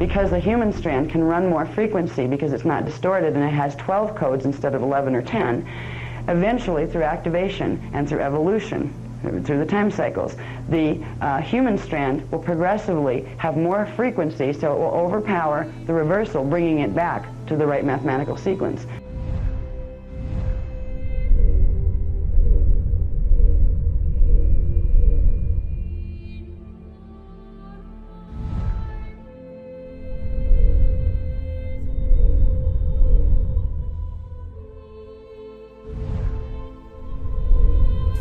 because the human strand can run more frequency because it's not distorted and it has 12 codes instead of 11 or 10, eventually through activation and through evolution, through the time cycles, the human strand will progressively have more frequency, so it will overpower the reversal, bringing it back to the right mathematical sequence.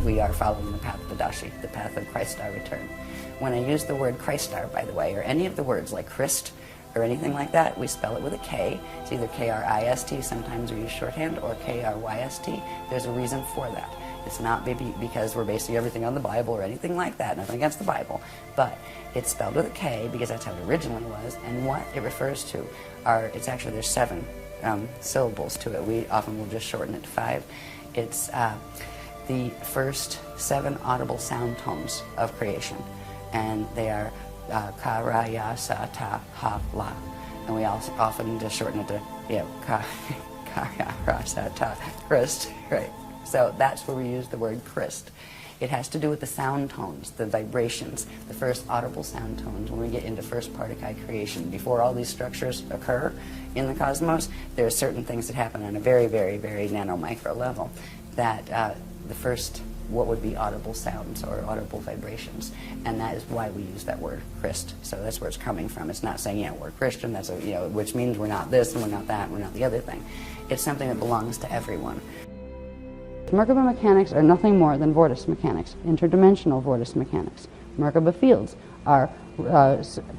We are following the path of the Dashi, the path of Christ our return. When I use the word Christ-star, by the way, or any of the words like Kryst or anything like that, we spell it with a K. It's either K-R-I-S-T, sometimes we use shorthand, or K-R-Y-S-T. There's a reason for that. It's not maybe because we're basing everything on the Bible or anything like that, nothing against the Bible, but it's spelled with a K because that's how it originally was, and what it refers to are, it's actually, there's 7 syllables to it. We often will just shorten it to 5. It's the first 7 audible sound tones of creation, and they are ka, ra, ya, sa, ta, ha, la, and we also often just shorten it to ka, ya, ra, sa, ta, Kryst, right? So that's where we use the word Kryst. It has to do with the sound tones, the vibrations, the first audible sound tones when we get into first particle creation. Before all these structures occur in the cosmos, there are certain things that happen on a very, very, very nano-micro level that the first, what would be audible sounds or audible vibrations, and that is why we use that word Kryst. So that's where it's coming from. It's not saying, yeah, we're Christian, that's a, which means we're not this and we're not that and we're not the other thing. It's something that belongs to everyone. Merkaba mechanics are nothing more than vortice mechanics, interdimensional vortice mechanics. Merkaba fields are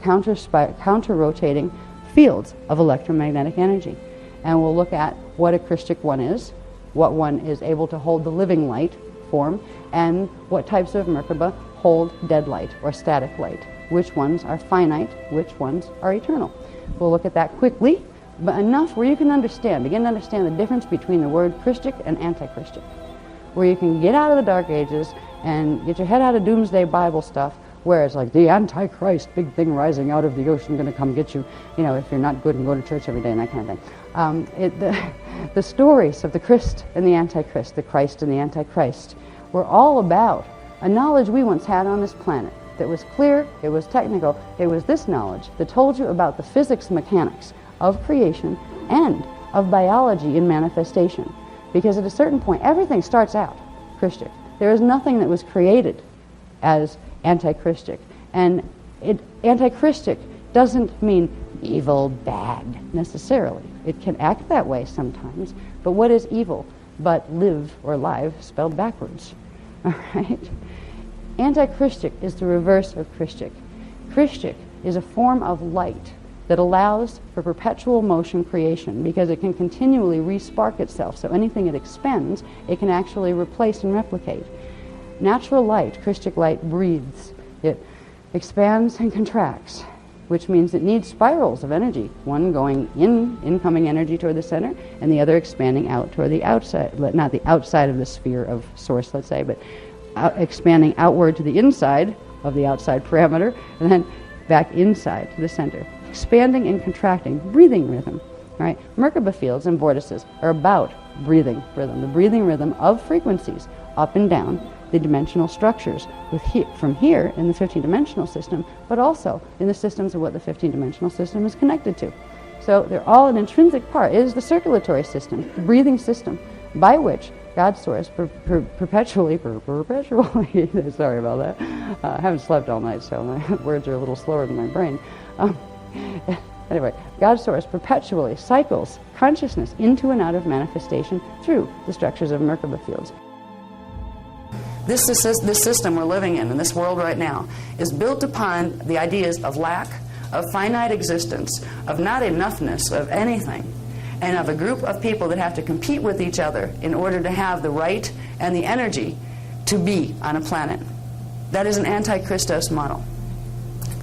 counter-rotating fields of electromagnetic energy, and we'll look at what a Krystic one is, what one is able to hold the living light form, and what types of Merkaba hold dead light or static light, which ones are finite, which ones are eternal. We'll look at that quickly, but enough where you can begin to understand the difference between the word Krystic and Anti-Krystic, where you can get out of the Dark Ages and get your head out of Doomsday Bible stuff, where it's like the Antichrist, big thing rising out of the ocean, going to come get you, if you're not good and go to church every day and that kind of thing. The stories of the Christ and the Antichrist, the Christ and the Antichrist, were all about a knowledge we once had on this planet that was clear, it was technical, it was this knowledge that told you about the physics mechanics of creation and of biology in manifestation. Because at a certain point, everything starts out Krystic. There is nothing that was created as Anti-Krystic. And Anti-Krystic doesn't mean evil, bad, necessarily. It can act that way sometimes, but what is evil but live or live spelled backwards? All right? Anti-Krystic is the reverse of Krystic. Krystic is a form of light that allows for perpetual motion creation because it can continually re-spark itself, so anything it expends, it can actually replace and replicate. Natural light, Krystic light, breathes. It expands and contracts, which means it needs spirals of energy, one going incoming energy toward the center, and the other expanding out toward the outside, not the outside of the sphere of source, let's say, but expanding outward to the inside of the outside parameter, and then back inside to the center. Expanding and contracting, breathing rhythm. Right? Merkaba fields and vortices are about breathing rhythm, the breathing rhythm of frequencies up and down the dimensional structures from here in the 15-dimensional system, but also in the systems of what the 15-dimensional system is connected to. So they're all an intrinsic part. It is the circulatory system, the breathing system, by which God Source perpetually, sorry about that, I haven't slept all night, so my words are a little slower than my brain. Anyway, God Source perpetually cycles consciousness into and out of manifestation through the structures of Merkaba fields. This system we're living in this world right now, is built upon the ideas of lack, of finite existence, of not enoughness of anything, and of a group of people that have to compete with each other in order to have the right and the energy to be on a planet. That is an anti-Christos model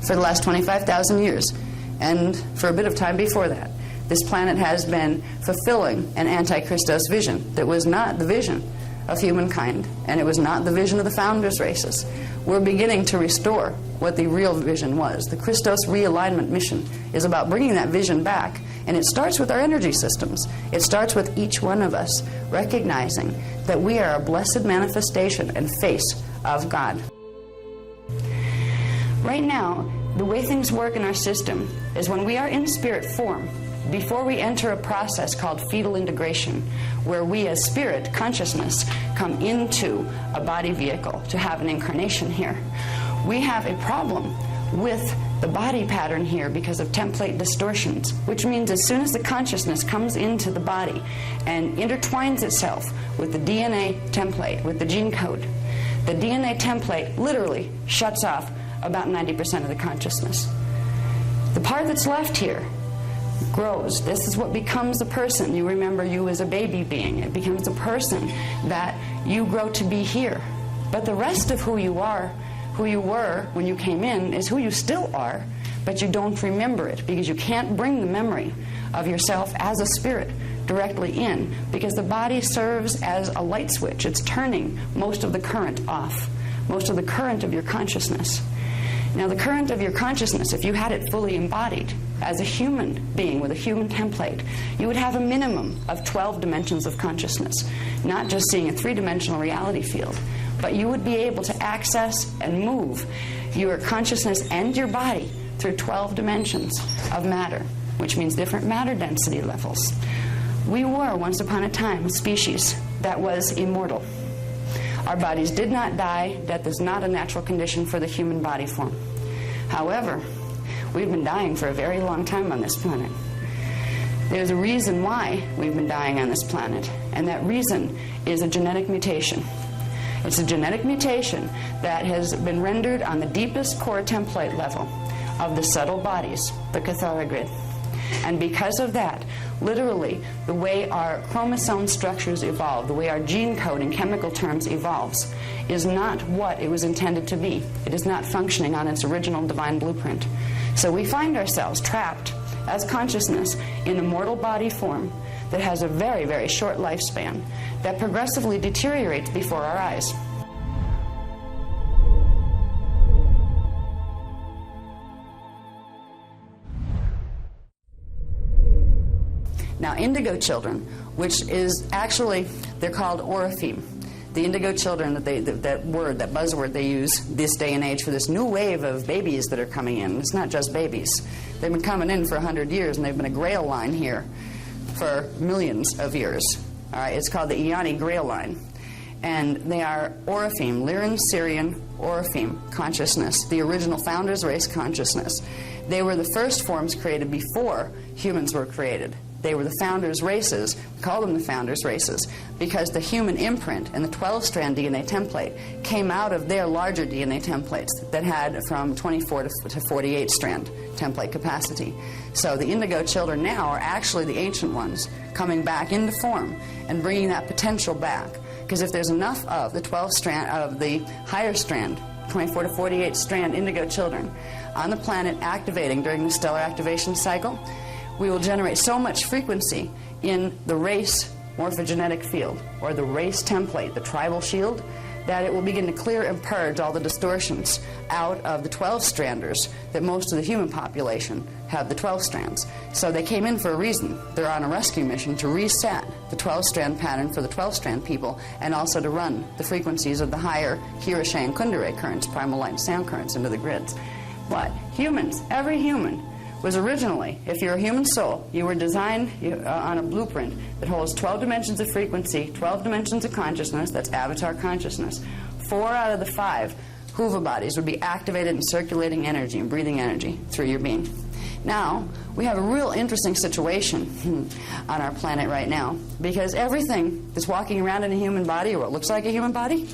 for the last 25,000 years, and for a bit of time before that. This planet has been fulfilling an anti-Christos vision that was not the vision of humankind, and it was not the vision of the founders' races. We're beginning to restore what the real vision was. The Christos realignment mission is about bringing that vision back, and it starts with our energy systems. It starts with each one of us recognizing that we are a blessed manifestation and face of God. Right now, the way things work in our system is when we are in spirit form, before we enter a process called fetal integration, where we as spirit consciousness come into a body vehicle to have an incarnation here, we have a problem with the body pattern here because of template distortions, which means as soon as the consciousness comes into the body and intertwines itself with the DNA template, with the gene code, the DNA template literally shuts off about 90% of the consciousness. The part that's left here grows. This is what becomes a person. You remember you as a baby being. It becomes a person that you grow to be here. But the rest of who you are, who you were when you came in, is who you still are, but you don't remember it because you can't bring the memory of yourself as a spirit directly in, because the body serves as a light switch. It's turning most of the current off, most of the current of your consciousness. Now, the current of your consciousness, if you had it fully embodied as a human being with a human template, you would have a minimum of 12 dimensions of consciousness, not just seeing a three-dimensional reality field, but you would be able to access and move your consciousness and your body through 12 dimensions of matter, which means different matter density levels. We were, once upon a time, a species that was immortal. Our bodies did not die. Death is not a natural condition for the human body form. However, we've been dying for a very long time on this planet. There's a reason why we've been dying on this planet, and that reason is a genetic mutation. It's a genetic mutation that has been rendered on the deepest core template level of the subtle bodies, the Cathara grid. And because of that, literally, the way our chromosome structures evolve, the way our gene code in chemical terms evolves, is not what it was intended to be. It is not functioning on its original divine blueprint. So we find ourselves trapped as consciousness in a mortal body form that has a very, very short lifespan that progressively deteriorates before our eyes. Now, indigo children, which is actually, they're called oropheme. The indigo children, that word, that buzzword they use this day and age for this new wave of babies that are coming in. It's not just babies. They've been coming in for 100 years, and they've been a grail line here for millions of years. All right, it's called the Iani Grail line. And they are oropheme, Lyran Syrian oropheme consciousness, the original founders race consciousness. They were the first forms created before humans were created. They were the founders' races. We call them the founders' races because the human imprint and the 12-strand DNA template came out of their larger DNA templates that had from 24 to 48-strand template capacity. So the indigo children now are actually the ancient ones coming back into form and bringing that potential back. Because if there's enough of the 12-strand, of the higher strand, 24 to 48-strand indigo children on the planet activating during the stellar activation cycle, we will generate so much frequency in the race morphogenetic field, or the race template, the tribal shield, that it will begin to clear and purge all the distortions out of the 12-stranders that most of the human population have the 12 strands. So they came in for a reason. They're on a rescue mission to reset the 12-strand pattern for the 12-strand people, and also to run the frequencies of the higher Hiroshige and Kundere currents, primal light and sound currents, into the grids. But humans, every human, was originally, if you're a human soul, you were designed on a blueprint that holds 12 dimensions of frequency, 12 dimensions of consciousness, that's avatar consciousness. 4 out of the 5 Huva bodies would be activated in circulating energy and breathing energy through your being. Now, we have a real interesting situation on our planet right now, because everything that's walking around in a human body, or what looks like a human body,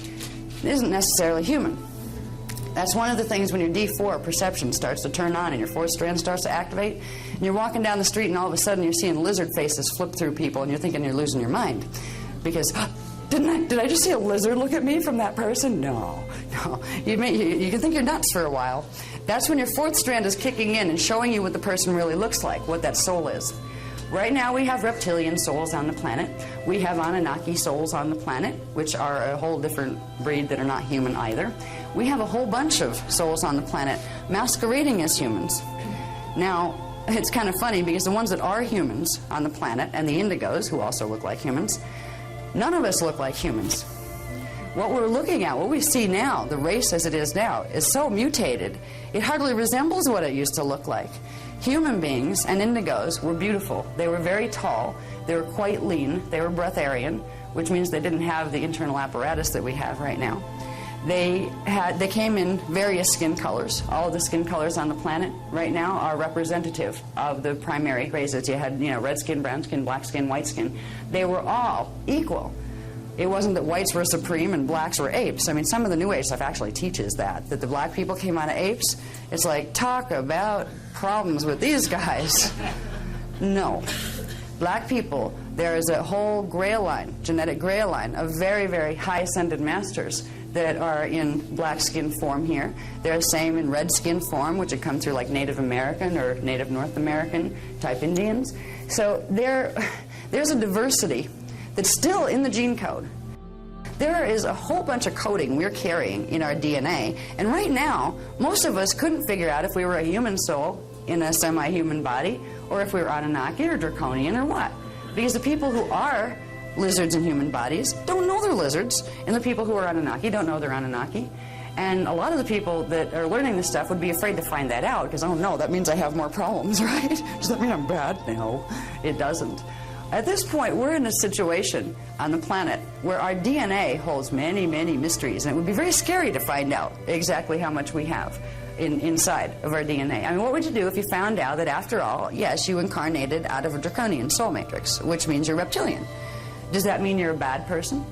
isn't necessarily human. That's one of the things when your D4 perception starts to turn on and your 4th strand starts to activate, and you're walking down the street and all of a sudden you're seeing lizard faces flip through people and you're thinking you're losing your mind. Because, did I just see a lizard look at me from that person? No. You can think you're nuts for a while. That's when your 4th strand is kicking in and showing you what the person really looks like, what that soul is. Right now we have reptilian souls on the planet. We have Anunnaki souls on the planet, which are a whole different breed that are not human either. We have a whole bunch of souls on the planet masquerading as humans. Now, it's kind of funny because the ones that are humans on the planet, and the indigos, who also look like humans, none of us look like humans. What we're looking at, what we see now, the race as it is now, is so mutated, it hardly resembles what it used to look like. Human beings and indigos were beautiful. They were very tall. They were quite lean. They were breatharian, which means they didn't have the internal apparatus that we have right now. They came in various skin colors. All of the skin colors on the planet right now are representative of the primary races. You had, red skin, brown skin, black skin, white skin. They were all equal. It wasn't that whites were supreme and blacks were apes. I mean, some of the New Age stuff actually teaches that the black people came out of apes. It's like, talk about problems with these guys. No. Black people, there is a whole grail line, genetic grail line, of very, very high ascended masters that are in black skin form here. They're the same in red skin form, which would come through like Native American or Native North American type Indians. So there's a diversity that's still in the gene code. There is a whole bunch of coding we're carrying in our DNA, and right now, most of us couldn't figure out if we were a human soul in a semi-human body, or if we were Anunnaki or Draconian or what. Because the people who are lizards in human bodies don't know they're lizards, and the people who are Anunnaki don't know they're Anunnaki. And a lot of the people that are learning this stuff would be afraid to find that out, because, oh no, that means I have more problems, right? Does that mean I'm bad? No, it doesn't. At this point, we're in a situation on the planet where our DNA holds many, many mysteries, and it would be very scary to find out exactly how much we have inside of our DNA. I mean, what would you do if you found out that, after all, yes, you incarnated out of a draconian soul matrix, which means you're reptilian? Does that mean you're a bad person?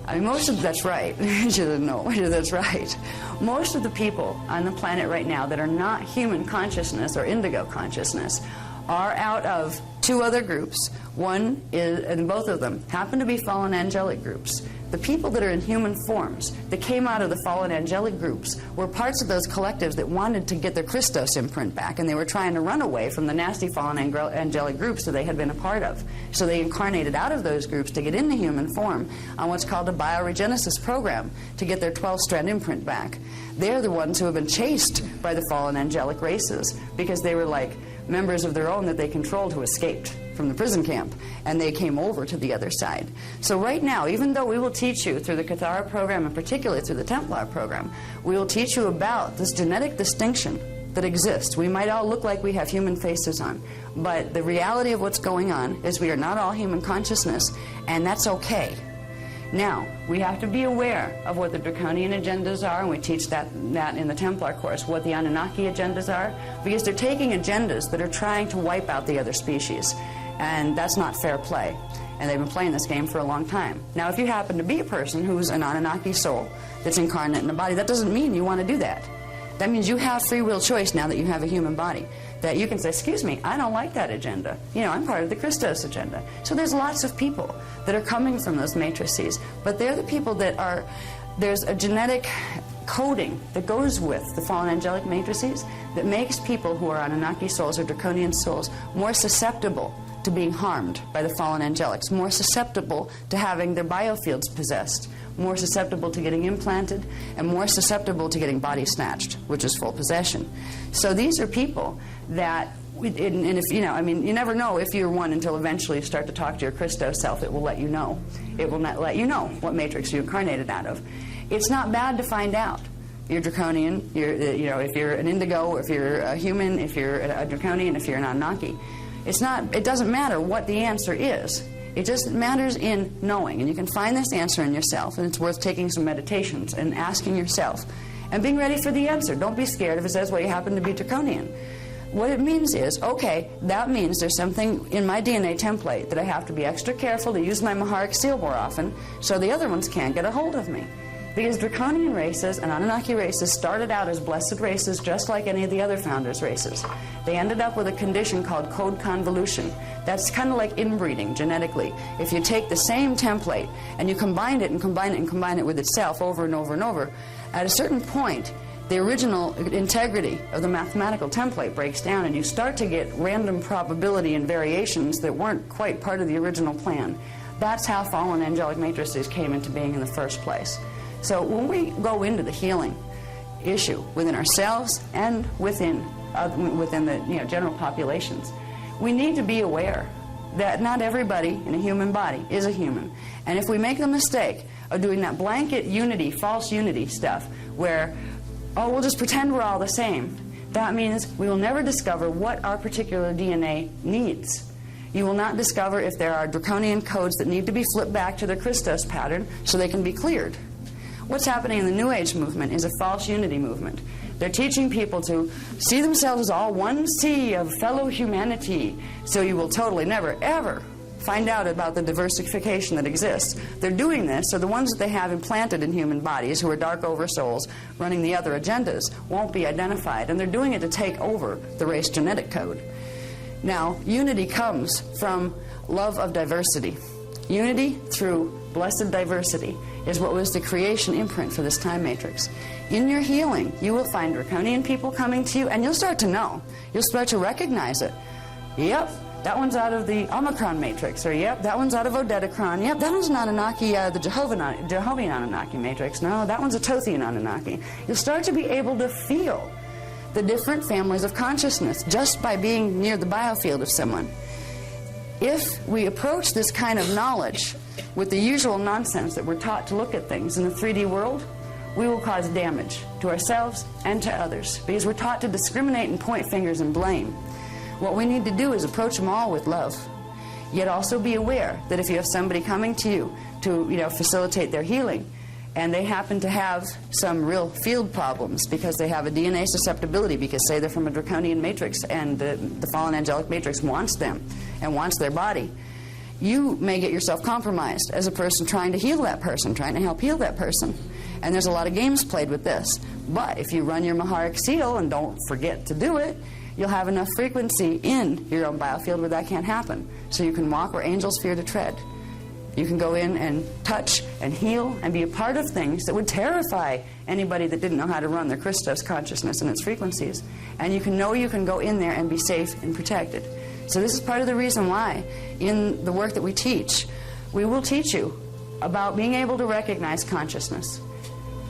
I mean, that's right. No, that's right. Most of the people on the planet right now that are not human consciousness or indigo consciousness are out of two other groups. One is, and both of them happen to be fallen angelic groups. The people that are in human forms that came out of the fallen angelic groups were parts of those collectives that wanted to get their Christos imprint back, and they were trying to run away from the nasty fallen angelic groups that they had been a part of. So they incarnated out of those groups to get into human form on what's called a bioregenesis program to get their 12-strand imprint back. They're the ones who have been chased by the fallen angelic races because they were like members of their own that they controlled who escaped from the prison camp, and they came over to the other side. So right now, even though we will teach you through the Cathara program, and particularly through the Templar program, we will teach you about this genetic distinction that exists. We might all look like we have human faces on, but the reality of what's going on is we are not all human consciousness, and that's okay. Now, we have to be aware of what the Draconian agendas are, and we teach that in the Templar course, what the Anunnaki agendas are, because they're taking agendas that are trying to wipe out the other species, and that's not fair play. And they've been playing this game for a long time. Now, if you happen to be a person who's an Anunnaki soul that's incarnate in a body, that doesn't mean you want to do that. That means you have free will choice now that you have a human body. That you can say, excuse me, I don't like that agenda. I'm part of the Christos agenda. So there's lots of people that are coming from those matrices, but they're the people that are, there's a genetic coding that goes with the fallen angelic matrices that makes people who are Anunnaki souls or Draconian souls more susceptible to being harmed by the fallen angelics, more susceptible to having their biofields possessed, more susceptible to getting implanted, and more susceptible to getting body snatched, which is full possession. So these are people that, and if you never know if you're one until eventually you start to talk to your Christos self. It will let you know. It will not let you know what matrix you incarnated out of. It's not bad to find out. You're Draconian. If you're an indigo, or if you're a human, if you're a Draconian, if you're an Anunnaki. It doesn't matter what the answer is. It just matters in knowing, and you can find this answer in yourself, and it's worth taking some meditations and asking yourself and being ready for the answer. Don't be scared if it says, well, you happen to be Draconian. What it means is, okay, that means there's something in my DNA template that I have to be extra careful to use my Maharic seal more often so the other ones can't get a hold of me. Because Draconian races and Anunnaki races started out as blessed races just like any of the other founders' races. They ended up with a condition called code convolution. That's kind of like inbreeding genetically. If you take the same template and you combine it and combine it and combine it with itself over and over and over, at a certain point, the original integrity of the mathematical template breaks down, and you start to get random probability and variations that weren't quite part of the original plan. That's how fallen angelic matrices came into being in the first place. So when we go into the healing issue within ourselves and within the general populations, we need to be aware that not everybody in a human body is a human. And if we make the mistake of doing that blanket unity, false unity stuff, where, oh, we'll just pretend we're all the same, that means we will never discover what our particular DNA needs. You will not discover if there are draconian codes that need to be flipped back to their Christos pattern so they can be cleared. What's happening in the New Age movement is a false unity movement. They're teaching people to see themselves as all one sea of fellow humanity, so you will totally never, ever find out about the diversification that exists. They're doing this so the ones that they have implanted in human bodies, who are dark oversouls running the other agendas, won't be identified. And they're doing it to take over the race genetic code. Now, unity comes from love of diversity. Unity through blessed diversity is what was the creation imprint for this time matrix. In your healing, you will find draconian people coming to you, and you'll start to know. You'll start to recognize it. Yep, that one's out of the Omicron matrix, or yep, that one's out of Odedicron. Yep, that one's an Anunnaki, the Jehovian Anunnaki matrix. No, that one's a Thothian Anunnaki. You'll start to be able to feel the different families of consciousness just by being near the biofield of someone. If we approach this kind of knowledge with the usual nonsense that we're taught to look at things in the 3D world, we will cause damage to ourselves and to others, because we're taught to discriminate and point fingers and blame. What we need to do is approach them all with love, yet also be aware that if you have somebody coming to you to facilitate their healing, and they happen to have some real field problems because they have a DNA susceptibility, because say they're from a draconian matrix and the fallen angelic matrix wants them and wants their body, you may get yourself compromised as a person trying to heal that person, trying to help heal that person. And there's a lot of games played with this. But if you run your Maharic seal and don't forget to do it, you'll have enough frequency in your own biofield where that can't happen. So you can walk where angels fear to tread. You can go in and touch and heal and be a part of things that would terrify anybody that didn't know how to run their Christos consciousness and its frequencies. And you can know you can go in there and be safe and protected. So this is part of the reason why in the work that we teach, we will teach you about being able to recognize consciousness,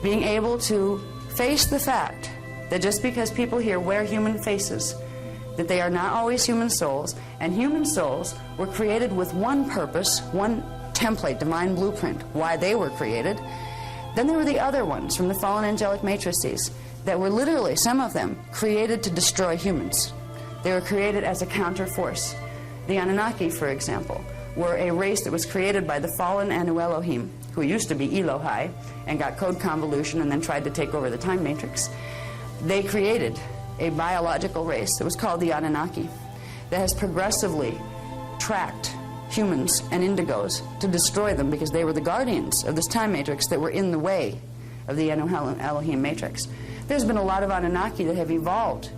being able to face the fact that just because people here wear human faces, that they are not always human souls, and human souls were created with one purpose, one template, divine blueprint, why they were created. Then there were the other ones from the fallen angelic matrices that were literally, some of them, created to destroy humans. They were created as a counter force. The Anunnaki, for example, were a race that was created by the fallen Anu Elohim, who used to be Elohai, and got code convolution and then tried to take over the time matrix. They created a biological race that was called the Anunnaki that has progressively tracked humans and indigos to destroy them, because they were the guardians of this time matrix that were in the way of the Anu Elohim matrix. There's been a lot of Anunnaki that have evolved,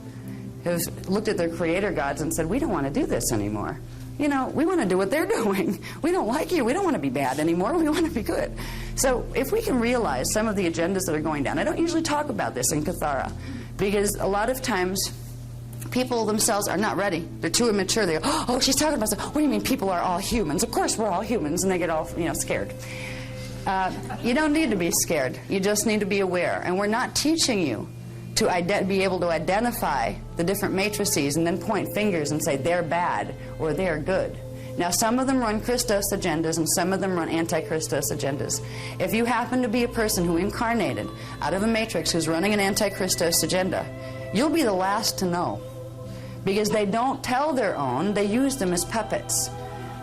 have looked at their creator gods and said, we don't want to do this anymore. We want to do what they're doing. We don't like you. We don't want to be bad anymore. We want to be good. So if we can realize some of the agendas that are going down, I don't usually talk about this in Kathara, because a lot of times people themselves are not ready. They're too immature. They go, oh, she's talking about stuff. What do you mean people are all humans? Of course we're all humans. And they get all scared. You don't need to be scared. You just need to be aware. And we're not teaching you to be able to identify the different matrices and then point fingers and say they're bad or they're good. Now, some of them run Christos agendas and some of them run Anti-Krystos agendas. If you happen to be a person who incarnated out of a matrix who's running an Anti-Krystos agenda, you'll be the last to know, because they don't tell their own, they use them as puppets.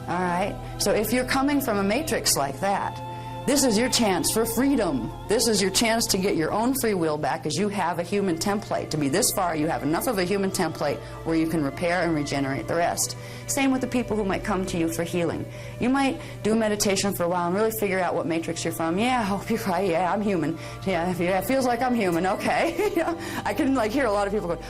All right? So if you're coming from a matrix like that, this is your chance for freedom. This is your chance to get your own free will back, as you have a human template. To be this far, you have enough of a human template where you can repair and regenerate the rest. Same with the people who might come to you for healing. You might do meditation for a while and really figure out what matrix you're from. Yeah, I hope you're right. Yeah, I'm human. Yeah, it feels like I'm human. Okay. I can hear a lot of people going,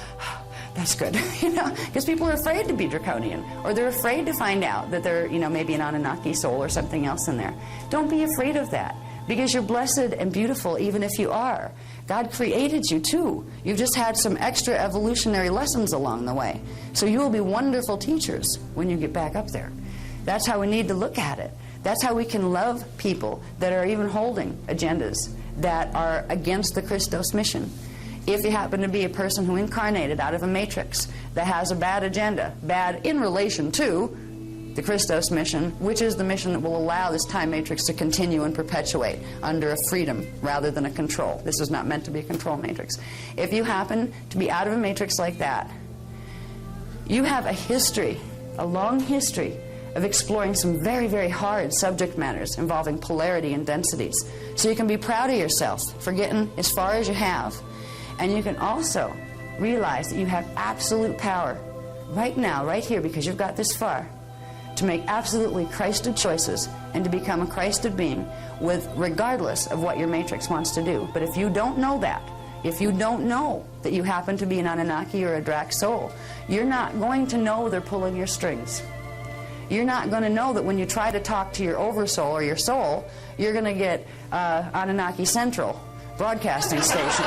that's good, because people are afraid to be draconian, or they're afraid to find out that they're, maybe an Anunnaki soul or something else in there. Don't be afraid of that, because you're blessed and beautiful even if you are. God created you too. You've just had some extra evolutionary lessons along the way. So you will be wonderful teachers when you get back up there. That's how we need to look at it. That's how we can love people that are even holding agendas that are against the Christos mission. If you happen to be a person who incarnated out of a matrix that has a bad agenda, bad in relation to the Christos mission, which is the mission that will allow this time matrix to continue and perpetuate under a freedom rather than a control. This is not meant to be a control matrix. If you happen to be out of a matrix like that, you have a history, a long history, of exploring some very, very hard subject matters involving polarity and densities. So you can be proud of yourself for getting as far as you have. And you can also realize that you have absolute power right now, right here, because you've got this far, to make absolutely Christed choices and to become a Christed being with regardless of what your matrix wants to do. But if you don't know that, if you don't know that you happen to be an Anunnaki or a Drac soul, you're not going to know they're pulling your strings. You're not going to know that when you try to talk to your oversoul or your soul, you're going to get Anunnaki Central broadcasting station.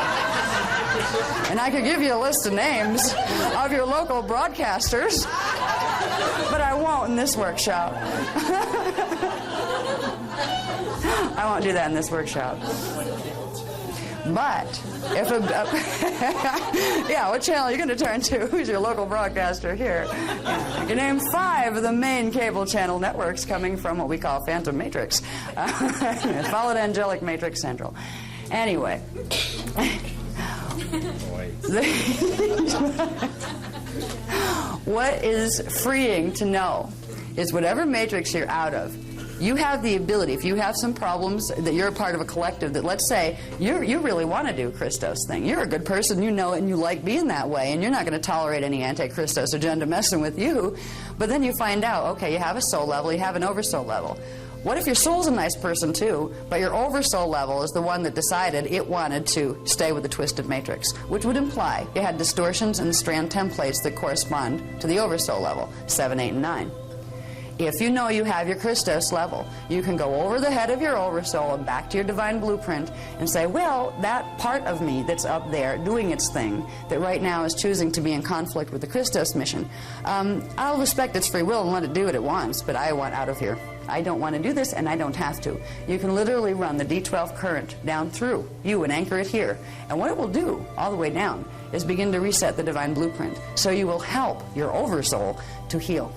And I could give you a list of names of your local broadcasters, but I won't in this workshop. I won't do that in this workshop. But if yeah, what channel are you going to turn to? Who's your local broadcaster here? You can name 5 of the main cable channel networks coming from what we call Phantom Matrix. Followed Angelic Matrix Central. Anyway. What is freeing to know is whatever matrix you're out of, you have the ability, if you have some problems, that you're a part of a collective, that let's say you really want to do a Christos thing. You're a good person, you know it, and you like being that way, and you're not going to tolerate any anti-Christos agenda messing with you. But then you find out, okay, you have a soul level, you have an oversoul level. What if your soul's a nice person too, but your oversoul level is the one that decided it wanted to stay with the twisted matrix, which would imply you had distortions in the strand templates that correspond to the oversoul level, 7, 8, and 9. If you know you have your Christos level, you can go over the head of your oversoul and back to your divine blueprint and say, well, that part of me that's up there doing its thing, that right now is choosing to be in conflict with the Christos mission, I'll respect its free will and let it do what it wants, but I want out of here. I don't want to do this, and I don't have to. You can literally run the D12 current down through you and anchor it here. And what it will do, all the way down, is begin to reset the divine blueprint. So you will help your oversoul to heal.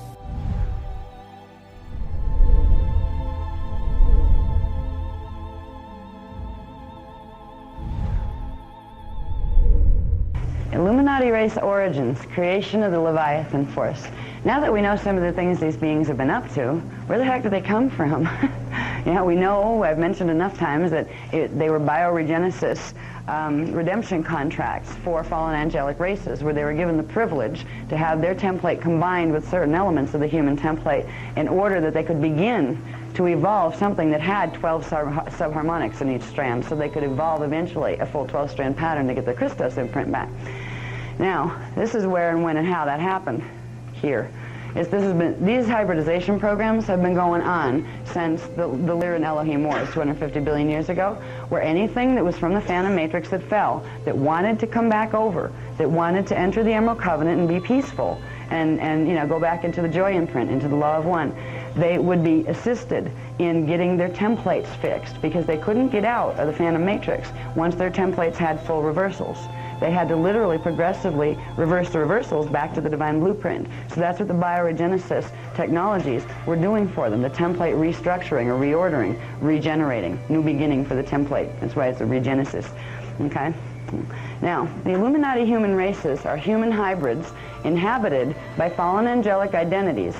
Illuminati race origins, creation of the Leviathan force. Now that we know some of the things these beings have been up to, where the heck did they come from? You know, we know, I've mentioned enough times, that they were bioregenesis redemption contracts for fallen angelic races, where they were given the privilege to have their template combined with certain elements of the human template in order that they could begin to evolve something that had 12 subharmonics in each strand, so they could evolve eventually a full 12-strand pattern to get the Christos imprint back. Now, this is where and when and how that happened here. These hybridization programs have been going on since the Lyr and Elohim Wars 250 billion years ago, where anything that was from the Phantom Matrix that fell, that wanted to come back over, that wanted to enter the Emerald Covenant and be peaceful, and you know, go back into the Joy imprint, into the Law of One, they would be assisted in getting their templates fixed, because they couldn't get out of the Phantom Matrix once their templates had full reversals. They had to literally progressively reverse the reversals back to the divine blueprint. So that's what the bioregenesis technologies were doing for them, the template restructuring or reordering, regenerating, new beginning for the template. That's why it's a regenesis. Okay? Now, the Illuminati human races are human hybrids inhabited by fallen angelic identities,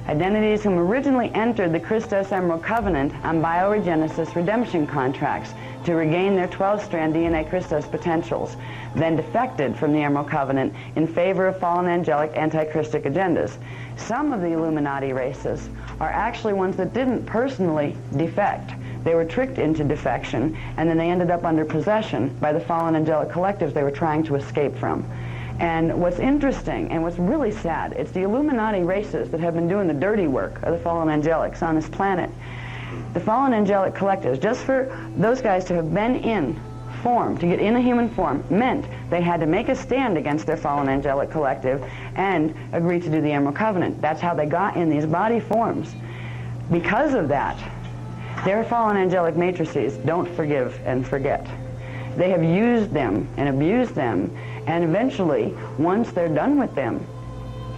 identities whom originally entered the Christos Emerald Covenant on bioregenesis redemption contracts to regain their 12-strand DNA Christos potentials, then defected from the Emerald Covenant in favor of fallen angelic anti-Christic agendas. Some of the Illuminati races are actually ones that didn't personally defect. They were tricked into defection, and then they ended up under possession by the fallen angelic collectives they were trying to escape from. And what's interesting, and what's really sad, it's the Illuminati races that have been doing the dirty work of the fallen angelics on this planet. The fallen angelic collectives, just for those guys to have been in form, to get in a human form, meant they had to make a stand against their fallen angelic collective and agree to do the Emerald Covenant. That's how they got in these body forms. Because of that, their fallen angelic matrices don't forgive and forget. They have used them and abused them, and eventually, once they're done with them,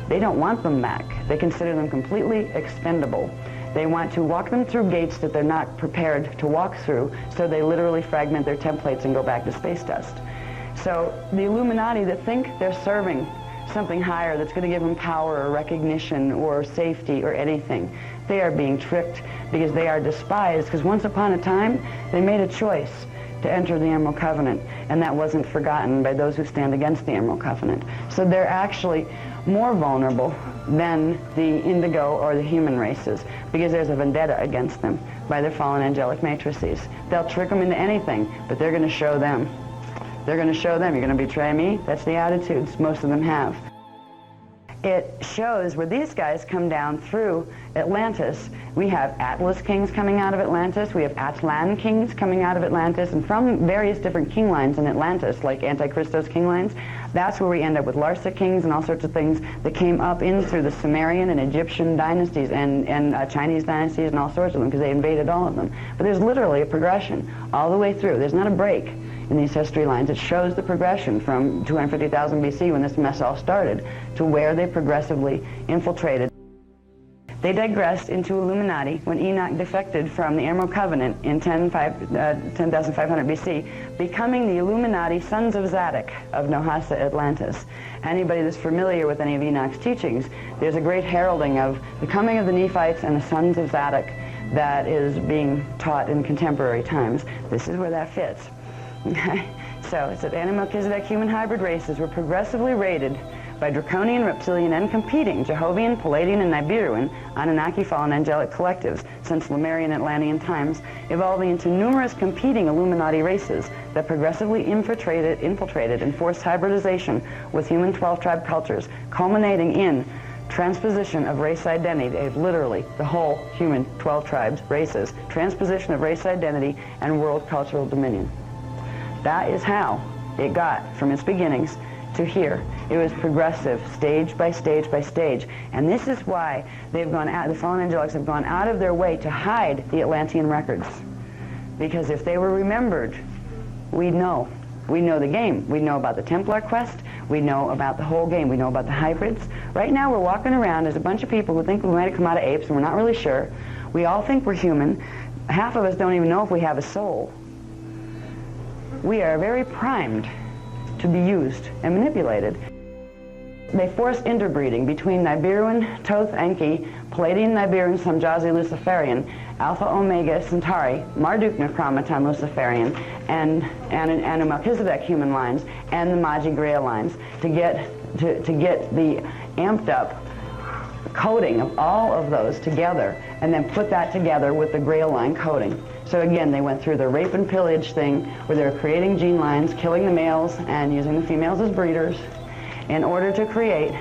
they don't want them back. They consider them completely expendable. They want to walk them through gates that they're not prepared to walk through, so they literally fragment their templates and go back to space dust. So the Illuminati that think they're serving something higher that's going to give them power or recognition or safety or anything, they are being tricked because they are despised, because once upon a time they made a choice to enter the Emerald Covenant, and that wasn't forgotten by those who stand against the Emerald Covenant. So they're actually more vulnerable than the indigo or the human races, because there's a vendetta against them by their fallen angelic matrices. They'll trick them into anything, but they're going to show them. They're going to show them, you're going to betray me? That's the attitudes most of them have. It shows where these guys come down through Atlantis. We have Atlas kings coming out of Atlantis. We have Atlan kings coming out of Atlantis. And from various different king lines in Atlantis, like Anti-Kryst's king lines, that's where we end up with Larsa kings and all sorts of things that came up in through the Sumerian and Egyptian dynasties and Chinese dynasties and all sorts of them, because they invaded all of them. But there's literally a progression all the way through. There's not a break in these history lines. It shows the progression from 250,000 BC, when this mess all started, to where they progressively infiltrated. They digressed into Illuminati when Enoch defected from the Emerald Covenant in 10,500 BC, becoming the Illuminati sons of Zadok of Nohasa, Atlantis. Anybody that's familiar with any of Enoch's teachings, there's a great heralding of the coming of the Nephites and the sons of Zadok that is being taught in contemporary times. This is where that fits. So it's that Anti-Melchizedek human hybrid races were progressively raided by draconian, reptilian, and competing Jehovian, Palladian, and Nibiruan Anunnaki fallen angelic collectives since Lemurian Atlantean times, evolving into numerous competing Illuminati races that progressively infiltrated and forced hybridization with human 12-tribe cultures, culminating in transposition of race identity, literally the whole human 12 tribes, races, transposition of race identity and world cultural dominion. That is how it got from its beginnings to here. It was progressive, stage by stage by stage. And this is why they've gone out, the fallen angelics have gone out of their way to hide the Atlantean records. Because if they were remembered, we'd know. We know the game. We know about the Templar quest. We know about the whole game. We know about the hybrids. Right now we're walking around as a bunch of people who think we might have come out of apes, and we're not really sure. We all think we're human. Half of us don't even know if we have a soul. We are very primed to be used and manipulated. They forced interbreeding between Nibiruan, Thoth, Enki, Palladian, Nibiruan, Samjazi, Luciferian, Alpha, Omega, Centauri, Marduk, Necromaton, Luciferian, and Melchizedek human lines, and the Magi Grail lines to get the amped up coding of all of those together, and then put that together with the Grail line coding. So again, they went through the rape and pillage thing, where they were creating gene lines, killing the males and using the females as breeders, in order to create,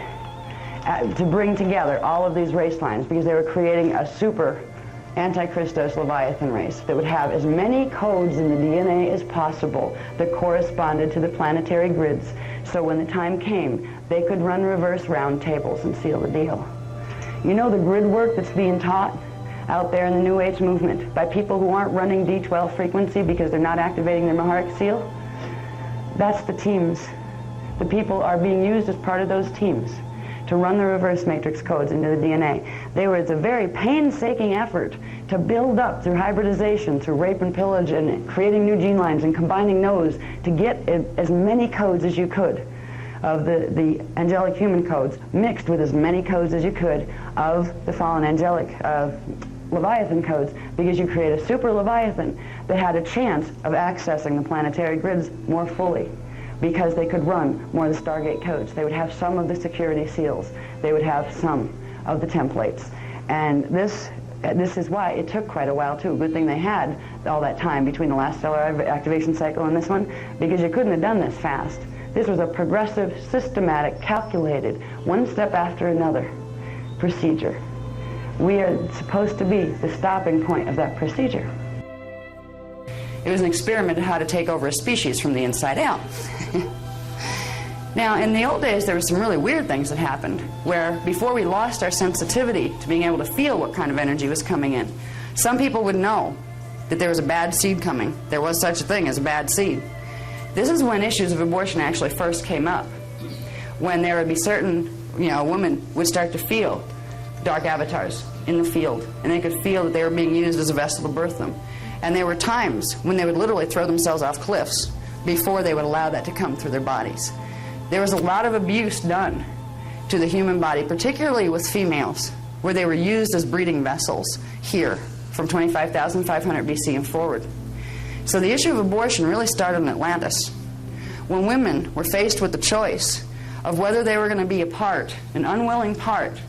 to bring together all of these race lines, because they were creating a super Anti-Kryst Leviathan race that would have as many codes in the DNA as possible that corresponded to the planetary grids, so when the time came, they could run reverse round tables and seal the deal. You know the grid work that's being taught out there in the New Age movement by people who aren't running D12 frequency because they're not activating their Maharic seal? That's the teams. The people are being used as part of those teams to run the reverse matrix codes into the DNA. It's a very painstaking effort to build up through hybridization, through rape and pillage, and creating new gene lines and combining those to get as many codes as you could of the angelic human codes, mixed with as many codes as you could of the fallen angelic Leviathan codes, because you create a super Leviathan that had a chance of accessing the planetary grids more fully, because they could run more of the Stargate codes. They would have some of the security seals. They would have some of the templates. And this is why it took quite a while too. Good thing they had all that time between the last stellar activation cycle and this one, because you couldn't have done this fast. This was a progressive, systematic, calculated, one step after another procedure. We are supposed to be the stopping point of that procedure. It was an experiment in how to take over a species from the inside out. Now, in the old days, there were some really weird things that happened, where before we lost our sensitivity to being able to feel what kind of energy was coming in, some people would know that there was a bad seed coming. There was such a thing as a bad seed. This is when issues of abortion actually first came up, when there would be certain, women would start to feel dark avatars in the field, and they could feel that they were being used as a vessel to birth them. And there were times when they would literally throw themselves off cliffs before they would allow that to come through their bodies. There was a lot of abuse done to the human body, particularly with females, where they were used as breeding vessels here from 25,500 BC and forward. So the issue of abortion really started in Atlantis, when women were faced with the choice of whether they were going to be a part, an unwilling part,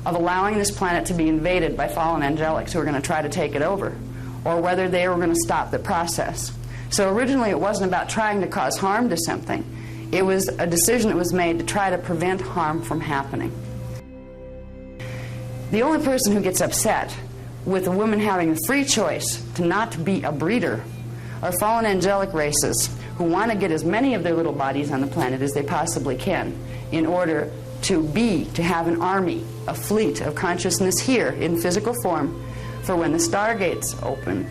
of allowing this planet to be invaded by fallen angelics who were going to try to take it over, or whether they were going to stop the process. So originally it wasn't about trying to cause harm to something. It was a decision that was made to try to prevent harm from happening. The only person who gets upset with a woman having the free choice to not be a breeder are fallen angelic races who want to get as many of their little bodies on the planet as they possibly can in order to have an army, a fleet of consciousness here in physical form for when the stargates open.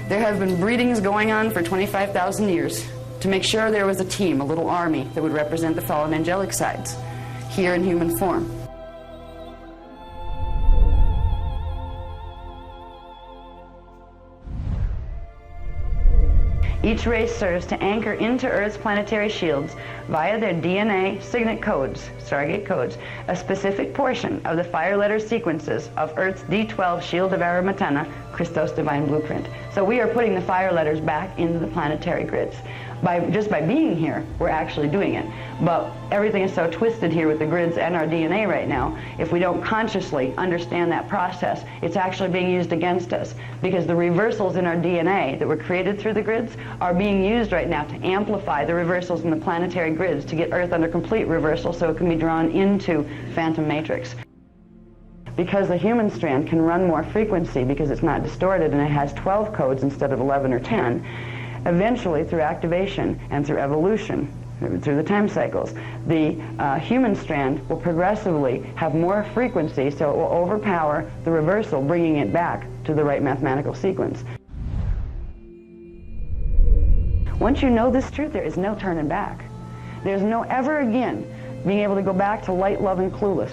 There have been breedings going on for 25,000 years to make sure there was a team, a little army, that would represent the fallen angelic sides here in human form. Each race serves to anchor into Earth's planetary shields via their DNA signet codes, Stargate codes, a specific portion of the fire letter sequences of Earth's D12 shield of Arimatena, Christos divine blueprint. So we are putting the fire letters back into the planetary grids. Just by being here, we're actually doing it. But everything is so twisted here with the grids and our DNA right now, if we don't consciously understand that process, it's actually being used against us, because the reversals in our DNA that were created through the grids are being used right now to amplify the reversals in the planetary grids to get Earth under complete reversal so it can be drawn into phantom matrix. Because the human strand can run more frequency because it's not distorted and it has 12 codes instead of 11 or 10, eventually, through activation and through evolution, through the time cycles, the human strand will progressively have more frequency, so it will overpower the reversal, bringing it back to the right mathematical sequence. Once you know this truth, there is no turning back. There's no ever again being able to go back to light, love, and clueless.